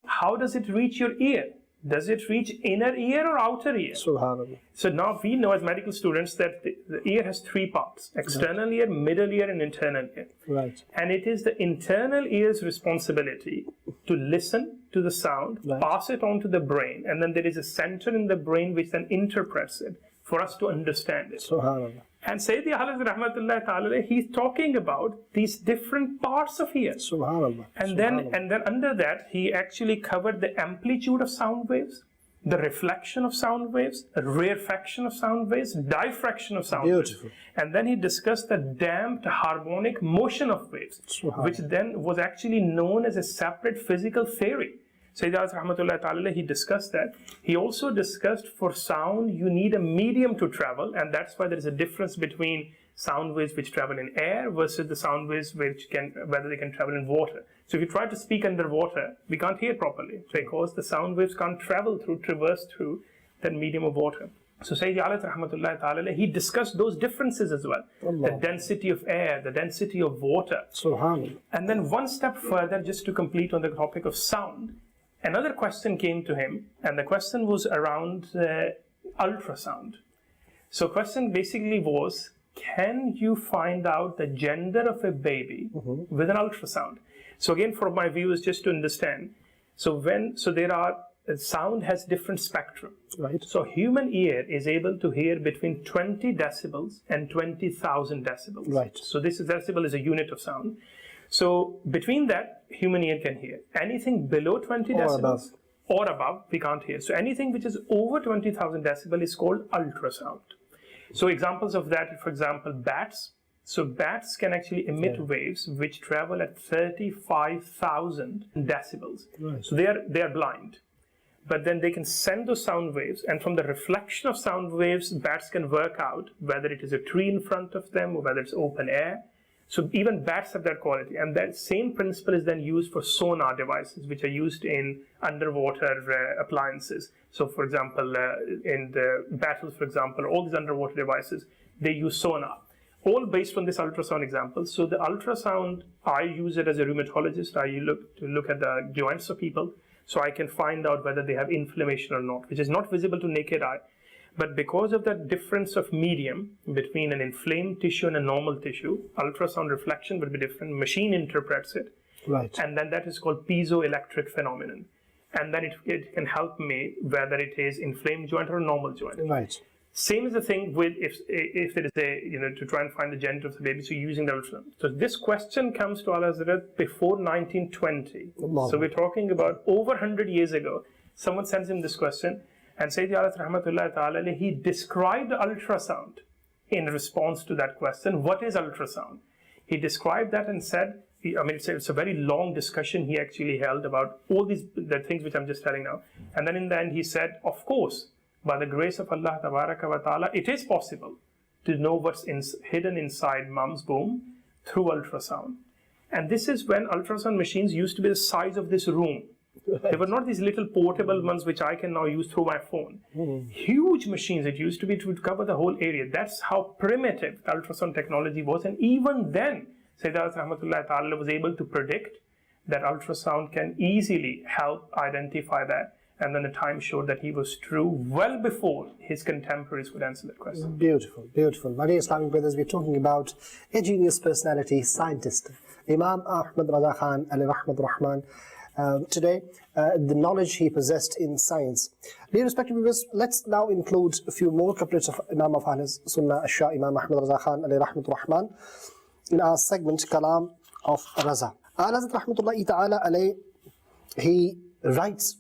how does it reach your ear? Does it reach inner ear or outer ear? Subhanallah. So now we know as medical students that the ear has 3 parts: external ear, middle ear, and internal ear. Right. And it is the internal ear's responsibility to listen to the sound, pass it on to the brain, and then there is a center in the brain which then interprets it for us to understand it. Subhanallah. And Sayyidi Ahlul Rahmatullahi Ta'ala, he's talking about these different parts of ear. Subhanallah. And then under that, he actually covered the amplitude of sound waves, the reflection of sound waves, rarefaction of sound waves, diffraction of sound waves. And then he discussed the damped harmonic motion of waves, which then was actually known as a separate physical theory. Sayyidi Alat Rahmatullahi Ta'ala, he discussed that. He also discussed for sound, you need a medium to travel, and that's why there is a difference between sound waves which travel in air versus the sound waves whether they can travel in water. So if you try to speak underwater, we can't hear properly because the sound waves can't traverse through that medium of water. So Sayyidi Alat Rahmatullahi Ta'ala, he discussed those differences as well. The density of air, the density of water. Subhanallah. And then one step further, just to complete on the topic of sound, another question came to him, and the question was around ultrasound. So question basically was, can you find out the gender of a baby with an ultrasound? So again, for my viewers, just to understand, sound has different spectrum. Right. So human ear is able to hear between 20 decibels and 20,000 decibels. Right. So this decibel is a unit of sound. So between that, human ear can hear. Anything below 20 decibels or above, we can't hear. So anything which is over 20,000 decibel is called ultrasound. So examples of that, for example, bats. So bats can actually emit waves which travel at 35,000 decibels. Right. So they are blind. But then they can send those sound waves, and from the reflection of sound waves, bats can work out whether it is a tree in front of them or whether it's open air. So even bats have that quality, and that same principle is then used for sonar devices, which are used in underwater appliances. So for example, in the battles, for example, all these underwater devices, they use sonar, all based on this ultrasound example. So the ultrasound, I use it as a rheumatologist. I look at the joints of people, so I can find out whether they have inflammation or not, which is not visible to naked eye. But because of that difference of medium between an inflamed tissue and a normal tissue, ultrasound reflection will be different. Machine interprets it. Right. And then that is called piezoelectric phenomenon. And then it can help me whether it is inflamed joint or a normal joint. Right. Same is the thing with if there is to try and find the gender of the baby, so using the ultrasound. So this question comes to Ahlesunnat before 1920. So we're talking about over 100 years ago. Someone sends him this question, and Sayyidi Alat Rahmatullahi Ta'ala, he described ultrasound in response to that question. What is ultrasound? He described that and said, it's a very long discussion he actually held about all the things which I'm just telling now. And then in the end he said, of course, by the grace of Allah Tabaraka wa Ta'ala, it is possible to know what's hidden inside mom's womb through ultrasound. And this is when ultrasound machines used to be the size of this room. They were not these little portable ones which I can now use through my phone. Huge machines it used to be to cover the whole area. That's how primitive the ultrasound technology was. And even then, Sayyidi Rahmatullahi Ta'ala was able to predict that ultrasound can easily help identify that. And then the time showed that he was true well before his contemporaries would answer that question. Beautiful, beautiful. My dear Islamic brothers, we're talking about a genius personality, scientist, Imam Ahmad Raza Khan Ali Rahman. Today, the knowledge he possessed in science. Dear respected viewers, let's now include a few more couplets of Imam of Ahle Sunnat, Shah Imam Ahmad Raza Khan Ali Rahman in our segment Kalam of Raza. Ahlesunnat Rahmatullahi Ta'ala alayh, he writes,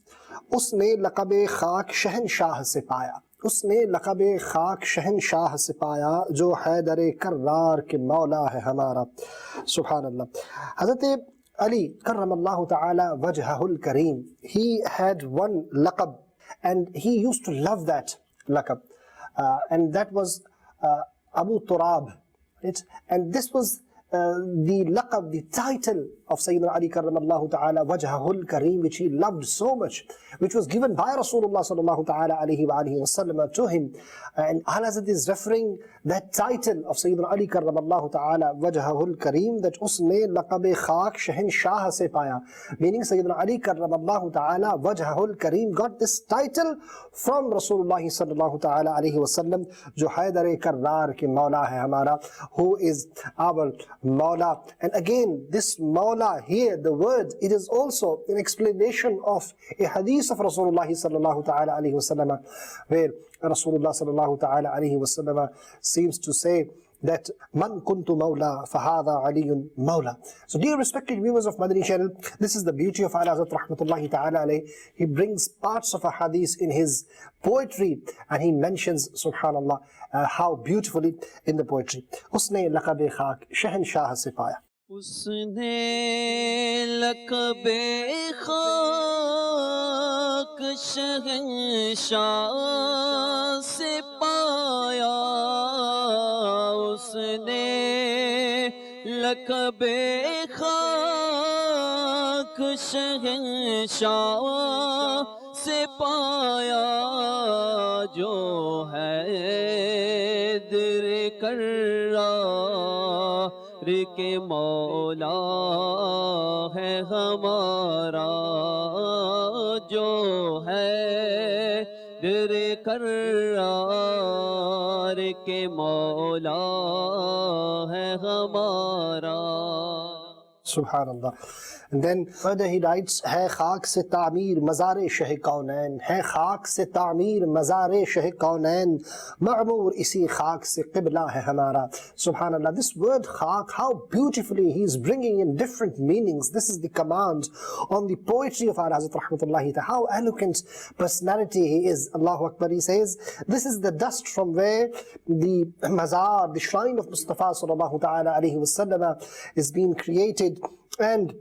उसने लक़ब खाक शहनशाह से पाया, उसने लक़ब खाक शहनशाह से पाया, जो हैदर कर्रार के मौला है हमारा. सुभान अल्लाह. हज़रत Ali karramallahu ta'ala wajhahul kareem, he had one laqab and he used to love that laqab, and that was Abu Turab, right? And this was the laqab, the title of Sayyidina Ali karramallahu ta'ala wajhahul kareem, which he loved so much, which was given by Rasulullah sallallahu ta'ala alayhi wa alihi wa sallam to him. And Ahlesunnat is referring that title of Sayyidina Ali karramallahu ta'ala wajhahul kareem, that usne laqab khak shahenshah se paya, meaning Sayyidina Ali karramallahu ta'ala wajhahul kareem got this title from Rasulullah sallallahu ta'ala alayhi wa sallam, jo haidar karrar ke maula hai hamara, who is our Mawla. And again, this Mawla here, the word, it is also an explanation of a hadith of Rasulullah sallallahu ta'ala alayhi wa sallam, where Rasulullah sallallahu ta'ala alayhi wa sallam seems to say that man kuntu mawla fahada aliyun mawla. So dear respected viewers of Madani Channel, this is the beauty of Ahlesunnat rahmatullahi ta'ala alayhi. He brings parts of a hadith in his poetry and he mentions, subhanallah, how beautifully in the poetry. Usne laqab khak shahenshah se paya. उसने लक़ब खाक शहंशाह से पाया, उसने लक़ब खाक शहंशाह से पाया, जो है दिल कर्रा के मौला है हमारा, जो है दिल कर्रार के मौला है हमारा. Subhanallah. And then further he writes, है खाक से तामीर मज़ार शह कौनैन, है खाक से तामीर मज़ार शह कौनैन, मअमूर इसी खाक से क़िबला है हमारा. Subhanallah, this word खाक, how beautifully he is bringing in different meanings. This is the command on the poetry of Ahlesunnat rahmatullahi ta'ala, how eloquent personality he is. Allahu Akbar. He says, this is the dust from where the mazar, the shrine of Mustafa sallallahu ta'ala alayhi wa sallam is being created. And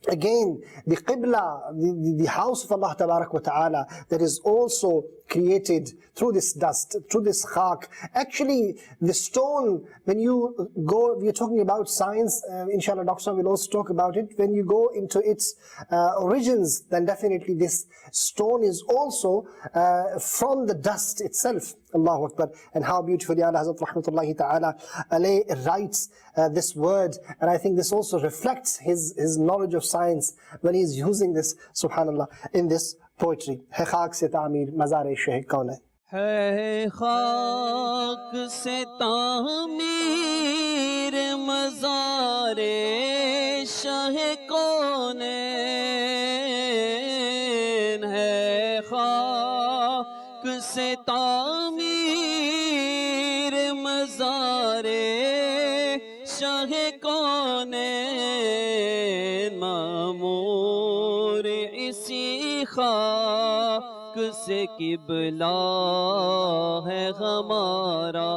again, the Qibla, the house of Allah Tabarak wa Ta'ala, that is also created through this dust, through this khak. Actually, the stone, when you go, we are talking about science, inshallah Dr. will also talk about it. When you go into its origins, then definitely this stone is also from the dust itself. Allahu Akbar. And how beautifully Ahlesunnat rahmatullahi ta'ala alayhi writes this word. And I think this also reflects his knowledge of science when he's using this, subhanallah, in this poetry. है खाक से तामीर मज़ार शह कौनैन, है खाक से तामीर मज़ार शह कौनैन, है खाक से तामीर मज़ार शह कौनैन, मामूर इसी खाक से किबला है हमारा,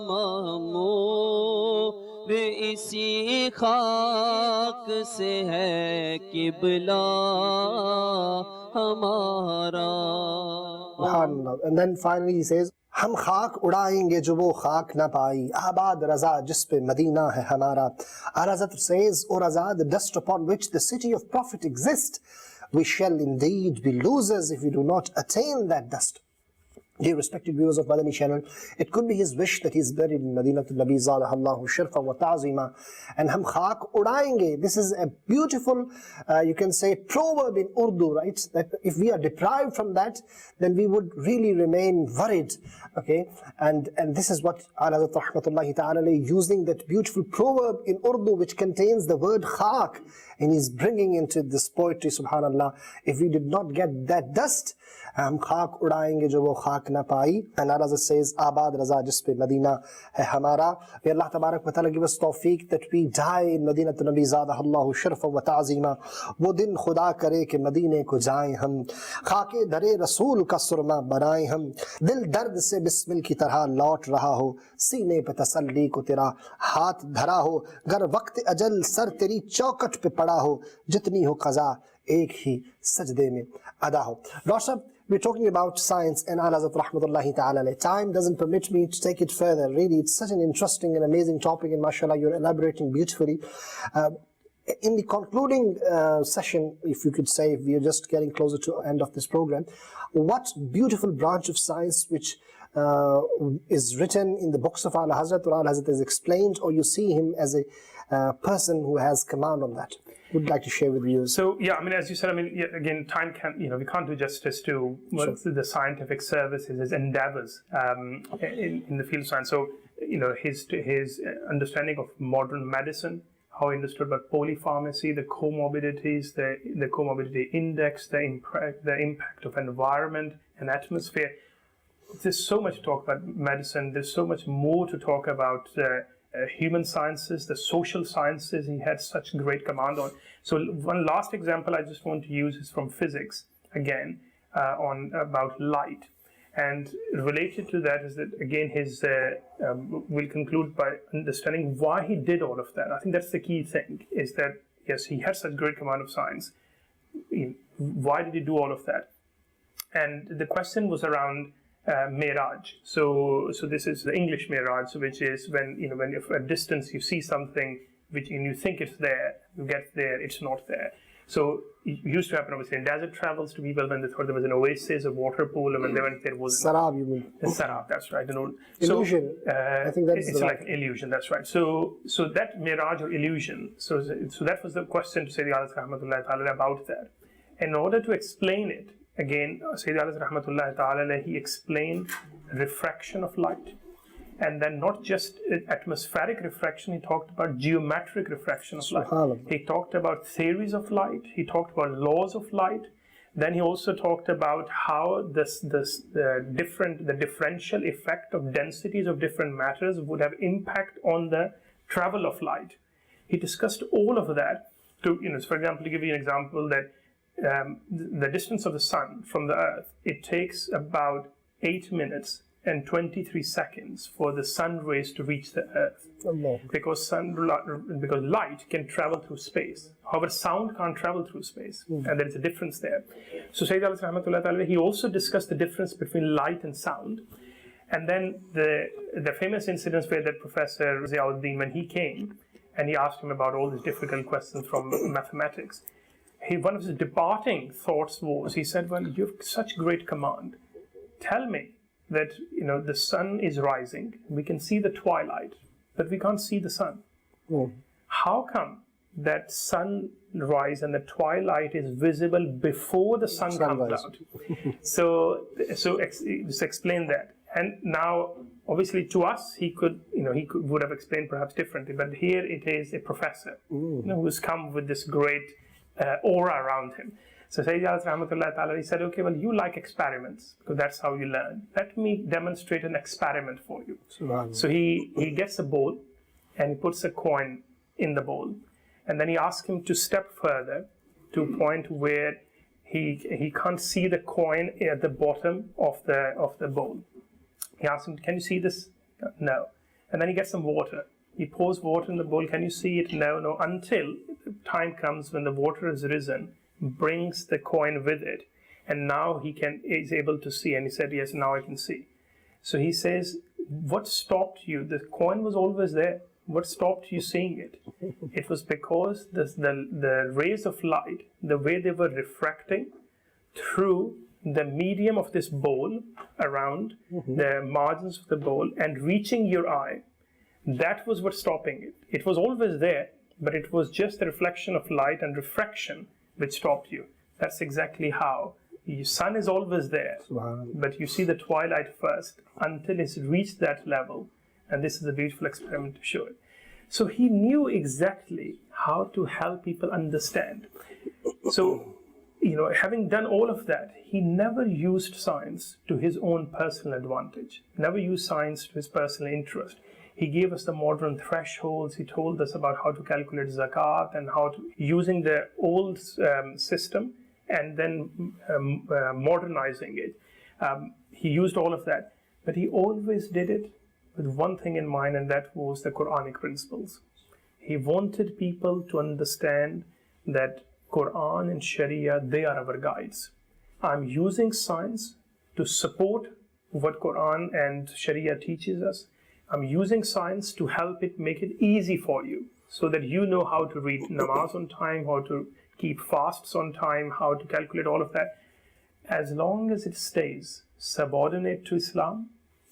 मामूर इसी खाक से है किबला हमारा. And then finally he says, हम खाक उड़ाएंगे जो वो खाक ना पाई, आबाद रजा जिस पे मदीना है हमारा. Ahlesunnat says, O Raza, the dust upon which the city of Prophet exists, we shall indeed be losers if we do not attain that dust. Dear respected viewers of Madani Channel, it could be his wish that he is buried in Madinatul Nabi Zalahallahu Shirfa wa Ta'zima, and hum khak udaenge. This is a beautiful, you can say, proverb in Urdu, right? That if we are deprived from that, then we would really remain worried, okay? And this is what Ahlesunnat rahmatullahi ta'ala using that beautiful proverb in Urdu which contains the word khak, and he's bringing into this poetry, subhanallah. If we did not get that dust, हम खाक उड़ाएंगे जो वो खाक ना पाई. And Allah says, आबाद रजा जिस पे Medina है हमारा. May Allah Tabarak wa Ta'ala give us tawfiq that we die in Madinat Nabi Zadaha Allahu Sharfa wa Ta'zima. वो दिन खुदा करे कि मदीने को जाएं हम, खाके दरे रसूल का सुरमा बनाएं हम. दिल दर्द से बिस्मिल की तरह लौट रहा हो, सीने पे तसल्ली को तेरा हाथ धरा हो. गर वक्त अजल सर तेरी चौकट पे पड़ा हो, जितनी हो क़ज़ा एक ही सजदे में अदा हो. Dr. Sahab, we're talking about science and Ala Hazrat Rahmatullahi Ta'ala alayh. Time doesn't permit me to take it further. Really, it's such an interesting and amazing topic, and mashallah, you're elaborating beautifully. In the concluding session, if you could say, we are just getting closer to the end of this program, what beautiful branch of science which is written in the books of Ala Hazrat, or Ala Hazrat is explained, or you see him as a person who has command on that? Would like to share with you. So yeah, I mean, as you said, I mean, again, time can't, we can't do justice to the scientific services, his endeavors in the field of science. So, his understanding of modern medicine, how he understood about polypharmacy, the comorbidities, the comorbidity index, the impact of environment and atmosphere. There's so much to talk about medicine. There's so much more to talk about human sciences, the social sciences. He had such great command on. So one last example I just want to use is from physics again, on about light. And related to that is that again we'll conclude by understanding why he did all of that. I think that's the key thing, is that yes, he had such great command of science. Why did he do all of that? And the question was around Miraj. So this is the English Miraj, which is when if at a distance you see something which and you think it's there, you get there, it's not there. So it used to happen obviously in desert travels to people when they thought there was an oasis, a water pool, and when they went there was Sarab, you mean? Sarab, that's right. Illusion. I think that's it's like illusion. That's right. So that Miraj or illusion. So that was the question to Sayyidi Ahlesunnat Rahmatullahi Ta'ala about that. In order to explain it, again, Sayyidi Ahlesunnat Rahmatullahi Ta'ala, he explained refraction of light. And then not just atmospheric refraction, he talked about geometric refraction of light. He talked about theories of light. He talked about laws of light. Then he also talked about how the differential effect of densities of different matters would have impact on the travel of light. He discussed all of that. For example, to give you an example, that the distance of the sun from the earth, it takes about 8 minutes and 23 seconds for the sun rays to reach the earth. Because light can travel through space. However, sound can't travel through space, and there is a difference there. So Sayyid Ahlesunnat Rahmatullah, he also discussed the difference between light and sound. And then the famous incidents where that Professor Ziauddin, when he came and he asked him about all these difficult questions from mathematics, one of his departing thoughts was, he said, well, you have such great command. Tell me that the sun is rising, we can see the twilight, but we can't see the sun. How come that sunrise and the twilight is visible before the sun comes out? So just explain that. And now, obviously, to us, he would have explained perhaps differently, but here it is a professor who's come with this great aura around him. So Sayyidi Ahlesunnat Rahmatullah Ta'ala, he said, okay, well, you like experiments, because that's how you learn. Let me demonstrate an experiment for you. So he gets a bowl, and he puts a coin in the bowl. And then he asks him to step further to a point where he can't see the coin at the bottom of the bowl. He asks him, can you see this? No. And then he gets some water. He pours water in the bowl. Can you see it? No. Until the time comes when the water has risen, brings the coin with it, and now is able to see. And he said, yes, now I can see. So he says, what stopped you? The coin was always there. What stopped you seeing it? It was because the rays of light, the way they were refracting through the medium of this bowl around the margins of the bowl and reaching your eye, that was what stopping it. It was always there, but it was just the reflection of light and refraction which stopped you. That's exactly how. The sun is always there, but you see the twilight first until it's reached that level. And this is a beautiful experiment to show it. So he knew exactly how to help people understand. So having done all of that, he never used science to his own personal advantage, never used science to his personal interest. He gave us the modern thresholds. He told us about how to calculate zakat and how to, using the old system and then modernizing it. He used all of that, but he always did it with one thing in mind, and that was the Quranic principles. He wanted people to understand that Quran and Sharia, they are our guides. I'm using science to support what Quran and Sharia teaches us. I'm using science to help it, make it easy for you, so that you know how to read namaz on time, how to keep fasts on time, how to calculate all of that. As long as it stays subordinate to Islam,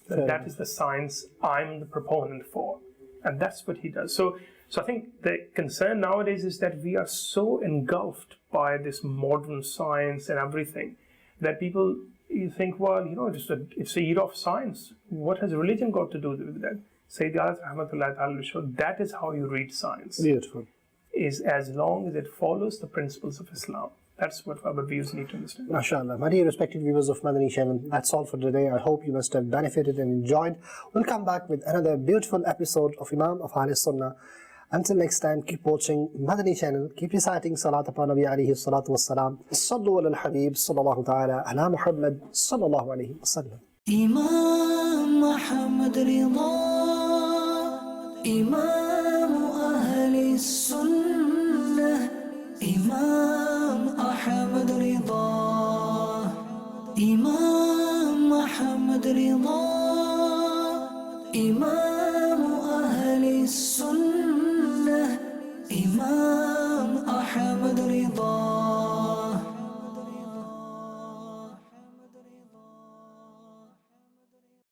that is the science I'm the proponent for. And that's what he does. So I think the concern nowadays is that we are so engulfed by this modern science and everything that people, you think, well, it's a era of science. What has religion got to do with that? Sayyidi Rahmatullahi showed that is how you read science. Beautiful. Is as long as it follows the principles of Islam. That's what our viewers need to understand. MashaAllah. My dear respected viewers of Madani Channel, that's all for today. I hope you must have benefited and enjoyed. We'll come back with another beautiful episode of Imam of Ahle Sunnah. Until next time, keep watching Madani Channel. Keep reciting Salat upon Nabi alayhi salatu wassalam. Sallu ala al-Habib sallallahu ta'ala ala Muhammad sallallahu alayhi wa sallam. إمام محمد رضا إمام أهل السنة